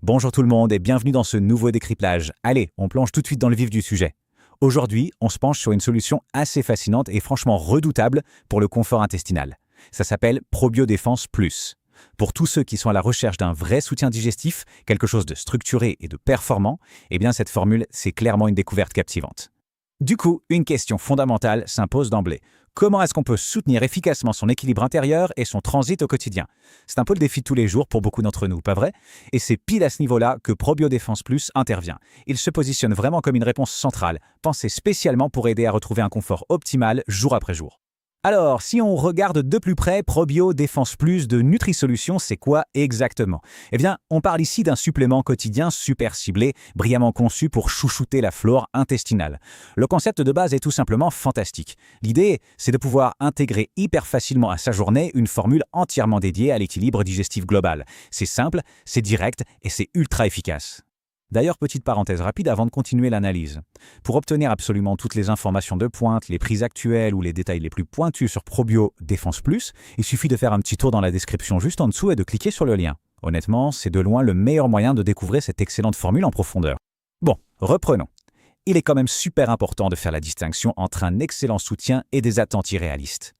Bonjour tout le monde et bienvenue dans ce nouveau décryptage. Allez, on plonge tout de suite dans le vif du sujet. Aujourd'hui, on se penche sur une solution assez fascinante et franchement redoutable pour le confort intestinal. Ça s'appelle ProbioDéfense Plus. Pour tous ceux qui sont à la recherche d'un vrai soutien digestif, quelque chose de structuré et de performant, eh bien cette formule, c'est clairement une découverte captivante. Du coup, une question fondamentale s'impose d'emblée. Comment est-ce qu'on peut soutenir efficacement son équilibre intérieur et son transit au quotidien? C'est un peu le défi de tous les jours pour beaucoup d'entre nous, pas vrai? Et c'est pile à ce niveau-là que ProbioDéfense Plus intervient. Il se positionne vraiment comme une réponse centrale, pensée spécialement pour aider à retrouver un confort optimal jour après jour. Alors, si on regarde de plus près, ProbioDéfense Plus de NutriSolutions, c'est quoi exactement? Eh bien, on parle ici d'un supplément quotidien super ciblé, brillamment conçu pour chouchouter la flore intestinale. Le concept de base est tout simplement fantastique. L'idée, c'est de pouvoir intégrer hyper facilement à sa journée une formule entièrement dédiée à l'équilibre digestif global. C'est simple, c'est direct et c'est ultra efficace. D'ailleurs, petite parenthèse rapide avant de continuer l'analyse. Pour obtenir absolument toutes les informations de pointe, les prix actuels ou les détails les plus pointus sur ProbioDéfense Plus, il suffit de faire un petit tour dans la description juste en dessous et de cliquer sur le lien. Honnêtement, c'est de loin le meilleur moyen de découvrir cette excellente formule en profondeur. Bon, reprenons. Il est quand même super important de faire la distinction entre un excellent soutien et des attentes irréalistes.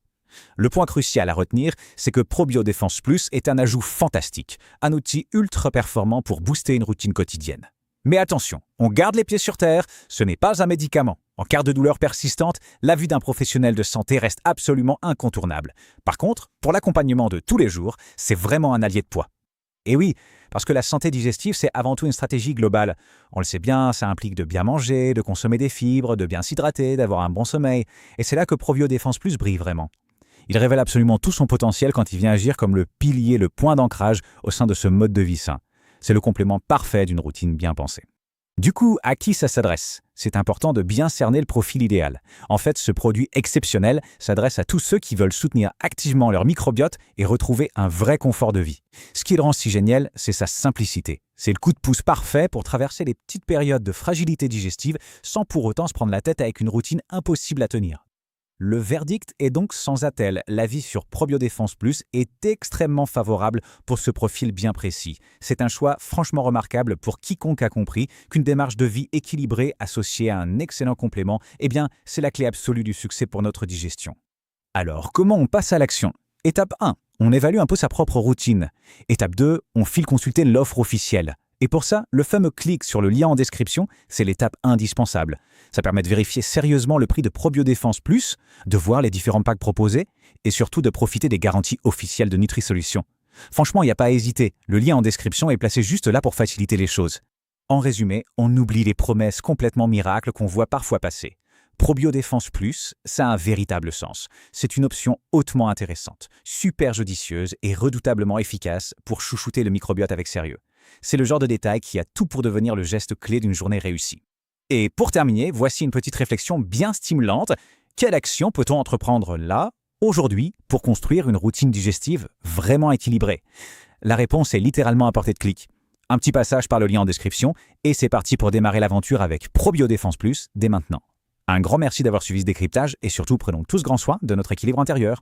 Le point crucial à retenir, c'est que ProbioDéfense Plus est un ajout fantastique, un outil ultra performant pour booster une routine quotidienne. Mais attention, on garde les pieds sur terre, ce n'est pas un médicament. En cas de douleur persistante, l'avis d'un professionnel de santé reste absolument incontournable. Par contre, pour l'accompagnement de tous les jours, c'est vraiment un allié de poids. Et oui, parce que la santé digestive, c'est avant tout une stratégie globale. On le sait bien, ça implique de bien manger, de consommer des fibres, de bien s'hydrater, d'avoir un bon sommeil. Et c'est là que ProbioDéfense Plus brille vraiment. Il révèle absolument tout son potentiel quand il vient agir comme le pilier, le point d'ancrage au sein de ce mode de vie sain. C'est le complément parfait d'une routine bien pensée. Du coup, à qui ça s'adresse? C'est important de bien cerner le profil idéal. En fait, ce produit exceptionnel s'adresse à tous ceux qui veulent soutenir activement leur microbiote et retrouver un vrai confort de vie. Ce qui le rend si génial, c'est sa simplicité. C'est le coup de pouce parfait pour traverser les petites périodes de fragilité digestive sans pour autant se prendre la tête avec une routine impossible à tenir. Le verdict est donc sans attelle. L'avis sur ProbioDéfense Plus est extrêmement favorable pour ce profil bien précis. C'est un choix franchement remarquable pour quiconque a compris qu'une démarche de vie équilibrée associée à un excellent complément, eh bien, c'est la clé absolue du succès pour notre digestion. Alors, comment on passe à l'action? Étape 1, on évalue un peu sa propre routine. Étape 2, on file consulter l'offre officielle. Et pour ça, le fameux clic sur le lien en description, c'est l'étape indispensable. Ça permet de vérifier sérieusement le prix de ProbioDéfense Plus, de voir les différents packs proposés et surtout de profiter des garanties officielles de NutriSolutions. Franchement, il n'y a pas à hésiter, le lien en description est placé juste là pour faciliter les choses. En résumé, on oublie les promesses complètement miracles qu'on voit parfois passer. ProbioDéfense Plus, ça a un véritable sens. C'est une option hautement intéressante, super judicieuse et redoutablement efficace pour chouchouter le microbiote avec sérieux. C'est le genre de détail qui a tout pour devenir le geste clé d'une journée réussie. Et pour terminer, voici une petite réflexion bien stimulante. Quelle action peut-on entreprendre là, aujourd'hui, pour construire une routine digestive vraiment équilibrée? La réponse est littéralement à portée de clic. Un petit passage par le lien en description et c'est parti pour démarrer l'aventure avec ProbioDéfense Plus dès maintenant. Un grand merci d'avoir suivi ce décryptage et surtout prenons tous grand soin de notre équilibre intérieur.